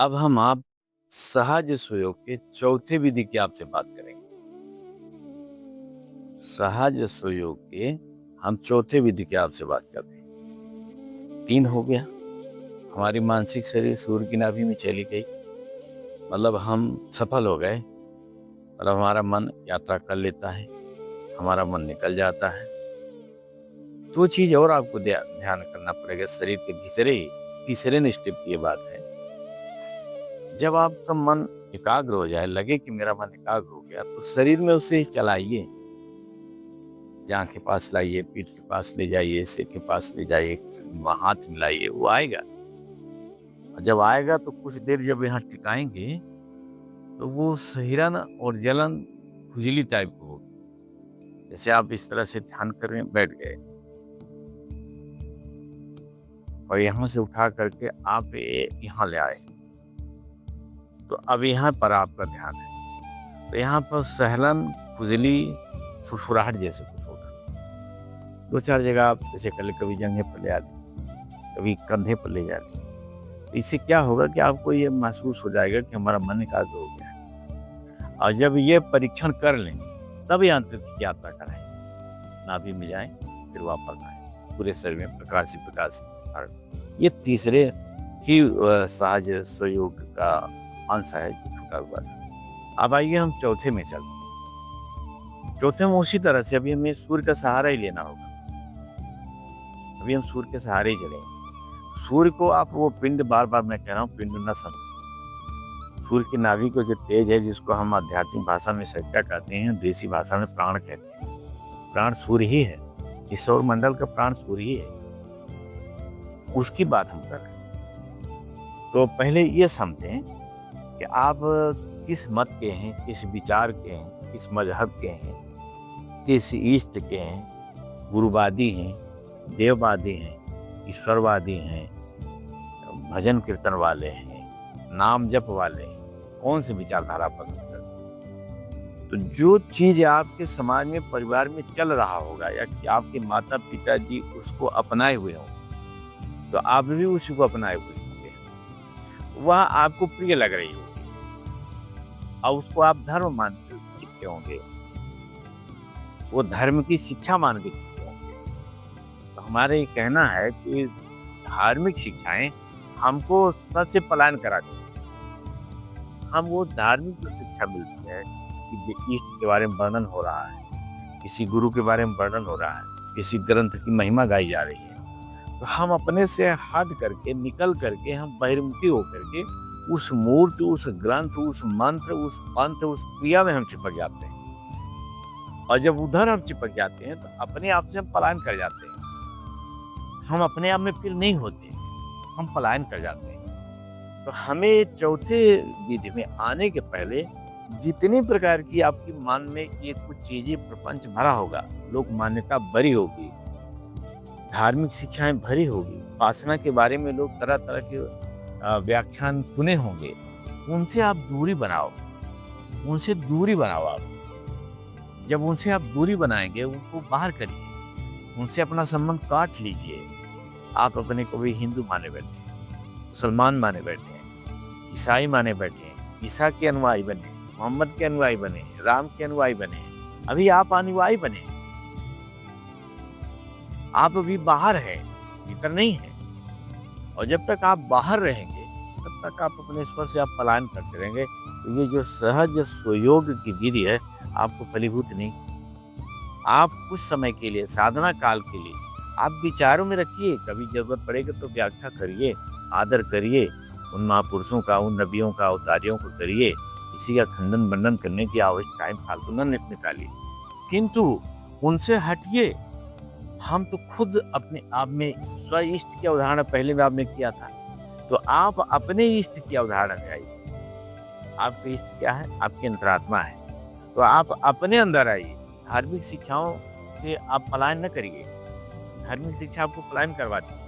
अब हम आप सहज सुयोग के चौथे विधि की आपसे बात करेंगे। सहज सुयोग के हम चौथे विधि की आपसे बात कर रहे हैं। 3 हो गया, हमारी मानसिक शरीर सूर्य की नाभि में चली गई, मतलब हम सफल हो गए। मतलब हमारा मन यात्रा कर लेता है, हमारा मन निकल जाता है। तो चीज और आपको ध्यान करना पड़ेगा शरीर के भीतर ही। तीसरे स्टेप की ये बात है, जब आपका मन एकाग्र हो जाए, लगे कि मेरा मन एकाग्र हो गया, तो शरीर में उसे चलाइए। जांघ के पास लाइए, पीठ के पास ले जाइए, सिर के पास ले जाइए, हाथ मिलाइए, वो आएगा। और जब आएगा तो कुछ देर जब यहाँ टिकाएंगे तो वो हिरन और जलन खुजली टाइप को होगी। जैसे आप इस तरह से ध्यान करने बैठ गए और यहाँ से उठा करके आप यहाँ ले आए, तो अब यहाँ पर आपका ध्यान है। तो यहाँ पर सहलन, खुजली, फुफुराहट जैसे कुछ होगा। 2-4 जगह आप जैसे कभी जंघे पर ले आ लें, कभी कंधे पर ले जा लें। तो इससे क्या होगा कि आपको ये महसूस हो जाएगा कि हमारा मन एकाग्र हो गया है। और जब ये परीक्षण कर लें तब यांत्रिक की यात्रा कराएं, नाभि में जाएं, फिर वापस आए, पूरे शरीर में प्रकाश ही प्रकाश। ये तीसरे ही सहज स्वयोग का अंश है जो छूटा हुआ था। अब आइए हम चौथे में चलते हैं। चौथे में उसी तरह से अभी हमें सूर्य का सहारा ही लेना होगा। अभी हम सूर्य के सहारे ही चलेंगे। सूर्य को आप वो पिंड, बार बार मैं कह रहा हूँ, पिंड न समझें। सूर्य की नाभि को जो तेज है, जिसको हम आध्यात्मिक भाषा में सत्या कहते हैं, देसी भाषा में प्राण कहते हैं। प्राण सूर्य ही है, इस सौर मंडल का प्राण सूर्य ही है, उसकी बात हम कर रहे हैं। तो पहले ये समझें कि आप किस मत के हैं, किस विचार के हैं, किस मजहब के हैं, किस इष्ट के हैं, गुरुवादी हैं, देववादी हैं, ईश्वरवादी हैं, भजन कीर्तन वाले हैं, नाम जप वाले हैं, कौन सी विचारधारा पसंद करते हैं। तो जो चीज आपके समाज में, परिवार में चल रहा होगा, या कि आपके माता पिता जी उसको अपनाए हुए हों, तो आप भी उसी को अपनाए हुए होंगे। वह आपको प्रिय लग रही होगी और उसको आप धर्म मान के सीखते होंगे, वो धर्म की शिक्षा मान के सीखते होंगे। तो हमारा ये कहना है कि धार्मिक शिक्षाएं हमको सच से पलायन कराती हैं। हम वो धार्मिक जो शिक्षा मिलती है कि इष्ट के बारे में वर्णन हो रहा है, किसी गुरु के बारे में वर्णन हो रहा है, किसी ग्रंथ की महिमा गाई जा रही है, तो हम अपने से हट करके, निकल करके, हम बहिर्मुखी होकर के उस मूर्ति, उस ग्रंथ, उस मंत्र, उस पंथ, उस क्रिया में हम चिपक जाते हैं। और जब उधर हम चिपक जाते हैं तो अपने आप से हम पलायन कर जाते हैं। हम अपने आप में फिर नहीं होते, हम पलायन कर जाते हैं। तो हमें चौथे विधि में आने के पहले जितनी प्रकार की आपकी मन में ये कुछ चीजें, प्रपंच भरा होगा, लोक मान्यता भरी होगी, धार्मिक शिक्षाएं भरी होगी, उपासना के बारे में लोग तरह तरह के व्याख्यान सुने होंगे, उनसे आप दूरी बनाओ, उनसे दूरी बनाओ। आप जब उनसे आप दूरी बनाएंगे, उनको बाहर करिए, उनसे अपना संबंध काट लीजिए। आप अपने को भी हिंदू माने बैठे हैं, मुसलमान माने बैठे हैं, ईसाई माने बैठे हैं, ईसा के अनुयायी बने, मोहम्मद के अनुयायी बने, राम के अनुयायी बने, अभी आप अनुयायी बने। आप अभी बाहर हैं, भीतर नहीं है। और जब तक आप बाहर रहेंगे तब तक आप अपने ईश्वर से आप पलायन करते रहेंगे। तो ये जो सहज स्वयोग की विधि है, आपको फलीभूत नहीं। आप कुछ समय के लिए, साधना काल के लिए आप विचारों में रखिए, कभी जरूरत पड़ेगी तो व्याख्या करिए, आदर करिए, उन महापुरुषों का, उन नबियों का, अवतारियों को करिए। किसी का खंडन बंडन करने की आवश्यक टाइम फालतू न निकालिए, किंतु उनसे हटिए। हम तो खुद अपने आप में स्व इष्ट की अवधारणा पहले में आपने किया था, तो आप अपने इष्ट की अवधारणा में आइए। आपके इष्ट क्या है? आपकी अंतरात्मा है। तो आप अपने अंदर आइए। धार्मिक शिक्षाओं से आप पलायन न करिए, धार्मिक शिक्षा आपको पलायन करवाती है।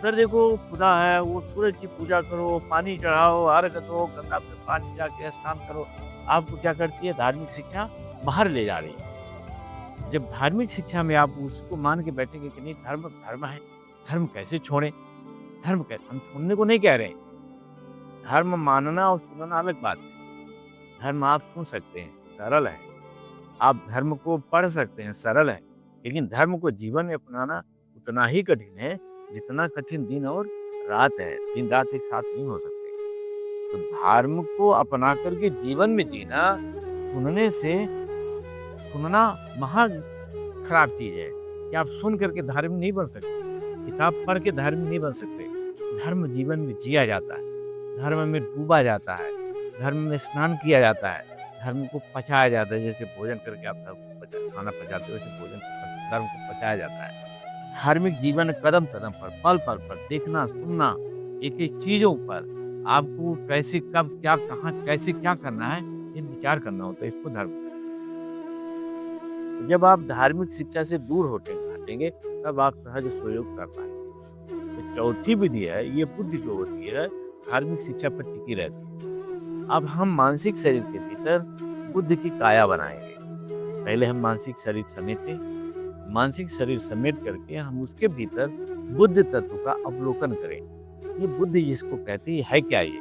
सर देखो खुदा है, वो सूरज की पूजा करो, पानी चढ़ाओ, अर्घ दो, गंगा में पानी जाके स्नान करो। आपको क्या करती है? धार्मिक शिक्षा बाहर ले जा रही है। जब धार्मिक शिक्षा में आप उसको मान के बैठेंगे कि नहीं, धर्म धर्म है, धर्म कैसे छोड़ें, धर्म कैसे, हम छोड़ने को नहीं कह रहे हैं, धर्म मानना और सुनना अलग बात है। धर्म आप सुन सकते हैं, सरल है। आप धर्म को पढ़ सकते हैं, सरल है। लेकिन धर्म को जीवन में अपनाना उतना ही कठिन है, जितना कठिन दिन और रात है। दिन-रात एक साथ नहीं हो सकते। तो धर्म को अपना करके जीवन में जीना, सुनने से सुनना महा खराब चीज़ है कि आप सुन करके धार्मिक नहीं बन सकते। किताब पढ़ के धार्मिक नहीं बन सकते। धर्म जीवन में जिया जाता है, धर्म में डूबा जाता है, धर्म में स्नान किया जाता है, धर्म को पचाया जाता है। जैसे भोजन करके आप धर्म को खाना पचाते हो, वैसे भोजन धर्म को पचाया जाता है। धार्मिक जीवन कदम-कदम पर, पल-पल पर देखना, सुनना, एक-एक चीज़ों पर आपको कैसे, कब, क्या, कहाँ, कैसे क्या करना है, ये विचार करना होता है। इसको धर्म। जब आप धार्मिक शिक्षा से दूर हटेंगे, तब आप सहज स्वयोग कर पाएँगे। तो चौथी विधि है, ये बुद्धि जो होती है, धार्मिक शिक्षा पर टिकी रहती है। अब हम मानसिक शरीर के भीतर बुद्धि की काया बनाएँगे। पहले हम मानसिक शरीर समेटें, मानसिक शरीर समेट करके हम उसके भीतर बुद्धि तत्व का अवलोकन करें। ये बुद्धि जिसको कहते हैं, है क्या ये?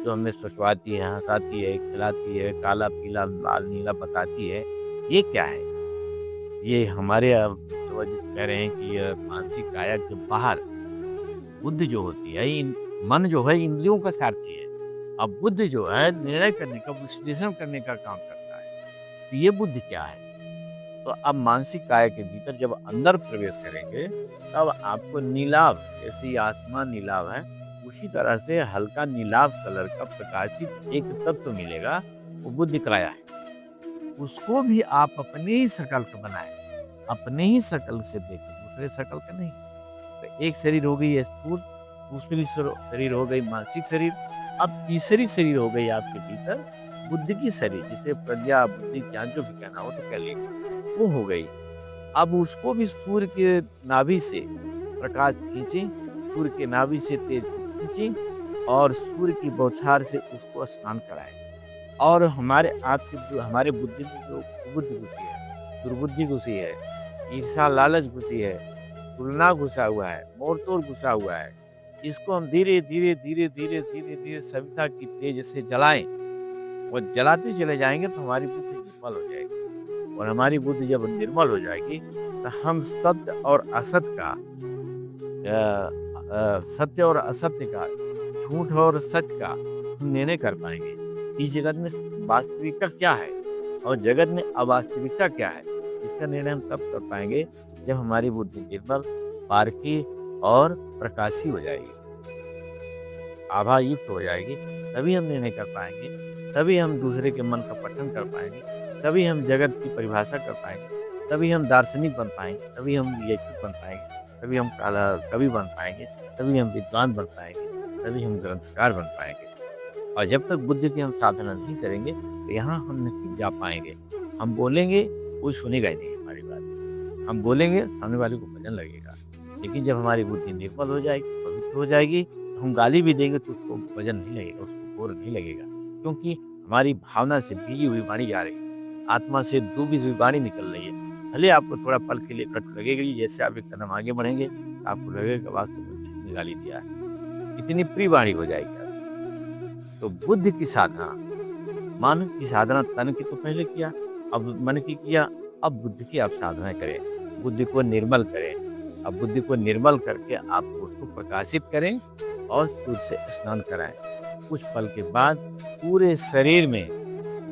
जो हमें सुसवाती है, हँसाती है, खिलाती है, काला, पीला, लाल, नीला बताती है, ये क्या है? ये हमारे पूर्वज कह रहे हैं कि ये मानसिक काया के बाहर बुद्धि जो होती है, मन जो है इंद्रियों का सारथी है। अब बुद्धि जो है निर्णय करने का, विश्लेषण करने का काम करता है। तो ये बुद्धि क्या है? तो अब मानसिक काया के भीतर जब अंदर प्रवेश करेंगे, तब आपको नीलाभ, जैसे आसमान नीलाभ है, उसी तरह से हल्का नीलाभ कलर का प्रकाशित एक तत्व मिलेगा, वो बुद्धि काया है। उसको भी आप अपने ही शकल का बनाएँ, अपने ही शकल से देखें, दूसरे शकल का नहीं। तो एक शरीर हो गई स्थूल, दूसरी शरीर हो गई मानसिक शरीर, अब तीसरी शरीर हो गई आपके भीतर बुद्धि की शरीर, जिसे प्रज्ञा, बुद्धि, ज्ञान जो भी कहना हो तो कह लीजिए, वो हो गई। अब उसको भी सूर्य के नाभि से प्रकाश खींचें, सूर्य के नाभि से तेज को खींचें और सूर्य की बौछार से उसको स्नान कराएँ। और हमारे बुद्धि में जो कुबुद्धि घुसी है, दुर्बुद्धि घुसी है, ईर्ष्या, लालच घुसी है, तुलना घुसा हुआ है, मोह-तोड़ घुसा हुआ है, इसको हम धीरे-धीरे सविता की तेज से जलाएँ और जलाते चले जाएँगे तो हमारी बुद्धि निर्मल हो जाएगी। और हमारी बुद्धि जब निर्मल हो जाएगी, तो हम सत्य और असत्य का, झूठ और सच का हम निर्णय कर पाएँगे। इस जगत में वास्तविकता क्या है और जगत में अवास्तविकता क्या है, इसका निर्णय हम तब कर पाएँगे जब हमारी बुद्धि निर्मल, पारखी और प्रकाशी हो जाएगी, आभायुक्त हो जाएगी, तभी हम निर्णय कर पाएँगे, तभी हम दूसरे के मन का पठन कर पाएँगे, तभी हम जगत की परिभाषा कर पाएँगे, तभी हम दार्शनिक बन पाएँगे, तभी हम लेखक बन पाएँगे, तभी हम कवि बन पाएँगे, तभी हम विद्वान बन पाएँगे, तभी हम ग्रंथकार बन पाएँगे। और जब तक बुद्धि की हम साधना नहीं करेंगे, तो यहाँ हम नहीं जा पाएँगे। हम बोलेंगे, कोई सुनेगा ही नहीं हमारी बात। हम बोलेंगे, सामने वाले को भजन लगेगा। लेकिन जब हमारी बुद्धि निर्मल हो जाएगी, पवित्र हो जाएगी, तो हम गाली भी देंगे तो उसको भजन नहीं लगेगा, उसको बुरा नहीं लगेगा। क्योंकि हमारी भावना से भीगी हुई वाणी जा रही है, आत्मा से डूबी हुई वाणी निकल रही है। भले आपको थोड़ा पल के लिए कटु लगेगी, जैसे आप एक कदम आगे बढ़ेंगे, तो आपको लगेगा वास्तव में किसने गाली दिया है। इतनी प्रिय वाणी हो जाएगी। तो बुद्धि की साधना, मन की साधना तन की तो पहले किया, अब मन की किया, अब बुद्धि की आप साधना करें, बुद्धि को निर्मल करें। अब बुद्धि को निर्मल करके आप उसको प्रकाशित करें और सूर्य से स्नान कराएं। कुछ पल के बाद पूरे शरीर में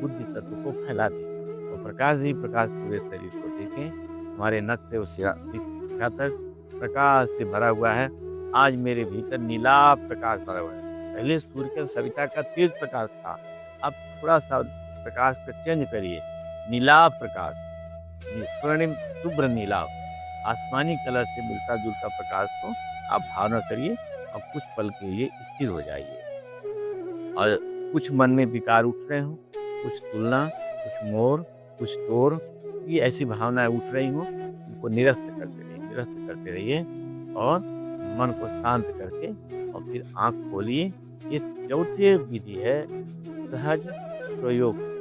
बुद्धि तत्व को फैला दें और प्रकाश ही प्रकाश पूरे शरीर को देखें। हमारे नख से उस शिखा तक प्रकाश से भरा हुआ है। आज मेरे भीतर नीला प्रकाश भरा हुआ है। पहले सूर्य का, सविता का तेज प्रकाश था, अब थोड़ा सा प्रकाश का चेंज करिए, नीलाभ प्रकाश, स्वर्णिम शुभ्र नीलाभ, आसमानी कलर से मिलता जुलता प्रकाश को आप भावना करिए और कुछ पल के लिए स्थिर हो जाइए। और कुछ मन में विकार उठ रहे हो, कुछ तुलना, कुछ मोह, कुछ तोड़, ये ऐसी भावनाएं उठ रही हो, उनको निरस्त करते रहिए और मन को शांत करके और फिर आँख खोलिए। ये चौथी विधि है सहज स्वयोग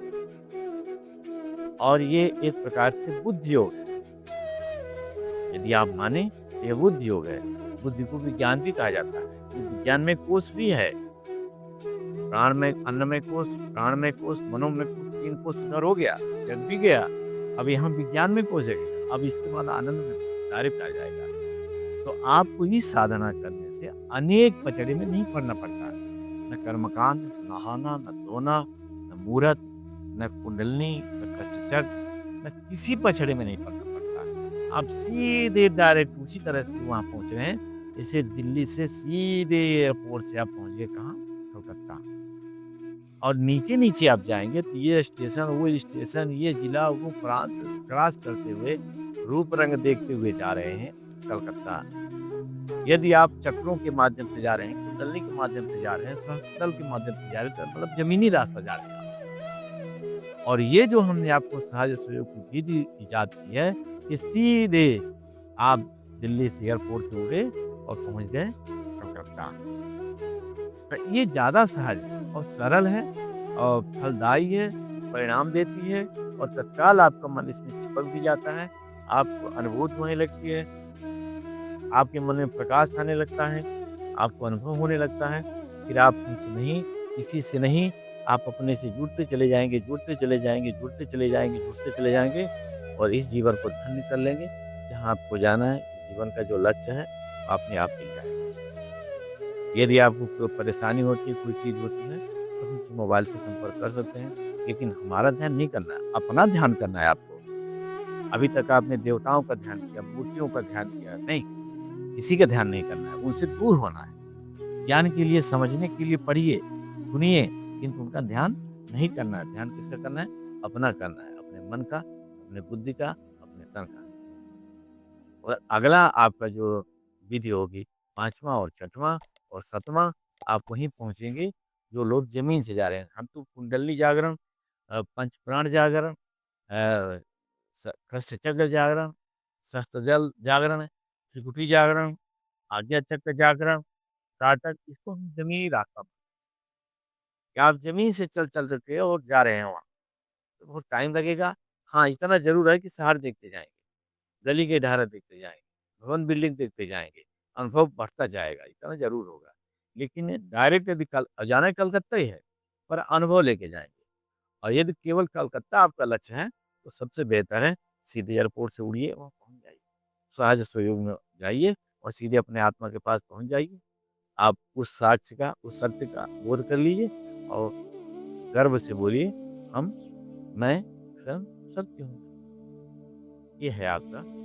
और ये एक प्रकार से बुद्धि योग है। यदि आप माने तो ये बुद्धि योग है। बुद्धि को विज्ञान भी कहा जाता है, ये विज्ञान में कोश भी है। प्राणमय, अन्नमय कोश, प्राणमय कोश, मनोमय कोश, 3 कोश उधर हो गया, जग भी गया। अब यहाँ विज्ञानमय कोश जगेगा। अब इसके बाद आनंदमय कोश डायरेक्ट आ जाएगा। तो आपको इस साधना करने से अनेक पचड़े में नहीं पड़ना पड़ता है। न कर्मकांड, न नहाना, न धोना, न मूरत, न कुंडलिनी, न कष्टचक्र, न किसी पचड़े में नहीं पड़ना पड़ता। आप सीधे डायरेक्ट उसी तरह से वहाँ पहुँच रहे हैं, जैसे दिल्ली से सीधे एयरपोर्ट से आप पहुँच गए कहाँ? कोलकाता। और नीचे-नीचे आप जाएँगे तो ये स्टेशन, वो स्टेशन, ये जिला, वो प्रांत क्रॉस करते हुए, रूप रंग देखते हुए जा रहे हैं कलकत्ता। यदि आप चक्रों के माध्यम से जा रहे हैं, कुंडलनी के माध्यम से जा रहे हैं, सहस्त्रदल के माध्यम से जा रहे हैं, तो मतलब ज़मीनी रास्ता जा रहे हैं आप। और ये जो हमने आपको सहज सहयोग की विधि इजाद की है, कि सीधे आप दिल्ली से एयरपोर्ट पे उड़े और पहुँच गए कलकत्ता। तो ये ज़्यादा सहज है और सरल है और फलदायी है, परिणाम देती है और तत्काल आपका मन इसमें चिपक भी जाता है, आपको अनुभूति होने लगती है, आपके मन में प्रकाश आने लगता है, आपको अनुभव होने लगता है, फिर आप उनसे नहीं, किसी से नहीं, आप अपने से जुड़ते चले जाएँगे, जुड़ते चले जाएँगे, जुड़ते चले जाएँगे, जुड़ते चले जाएँगे और इस जीवन को धन्य कर लेंगे, जहाँ आपको जाना है, जीवन का जो लक्ष्य है, अपने आप मिल जाएगा। यदि आपको कोई परेशानी होती है, कोई चीज़ होती है, तो हमसे मोबाइल पे संपर्क कर सकते हैं, लेकिन हमारा ध्यान नहीं करना है, अपना ध्यान करना है आपको। अभी तक आपने देवताओं का ध्यान किया, मूर्तियों का ध्यान किया, नहीं, किसी का ध्यान नहीं करना है, उनसे दूर होना है। ज्ञान के लिए, समझने के लिए पढ़िए, सुनिए, किंतु उनका ध्यान नहीं करना है। ध्यान किसका करना है? अपना करना है, अपने मन का, अपने बुद्धि का, अपने तन का। और अगला आपका जो विधि होगी, 5वाँ और 6वाँ और 7वाँ, आप वहीं पहुँचेंगे, जो लोग ज़मीन से जा रहे हैं। हम तो कुंडली जागरण, पंचप्राण जागरण, अ, कष्टचक्र जागरण, सहस्त्रजल जागरण, त्रिकुटी जागरण, आज्ञाचक्र जागरण, ताटक, इसको हम ज़मीनी रास्ता, कि आप ज़मीन से चल करके और जा रहे हैं वहाँ, तो बहुत टाइम लगेगा। हाँ, इतना ज़रूर है कि शहर देखते जाएँगे, गली के ढारे देखते जाएँगे, भवन बिल्डिंग देखते जाएँगे, अनुभव बढ़ता जाएगा, इतना ज़रूर होगा। लेकिन डायरेक्ट यदि जाना कलकत्ता ही है, पर अनुभव लेके जाएँगे। और यदि केवल कलकत्ता आपका लक्ष्य है, तो सबसे बेहतर है सीधे एयरपोर्ट से उड़िए, वहाँ पहुँच जाइए। सहज स्वयोग में जाइए और सीधे अपने आत्मा के पास पहुँच जाइए। आप उस साक्ष्य का, उस सत्य का बोध कर लीजिए और गर्व से बोलिए, हम, मैं स्वयं सत्य हूँ। ये है आपका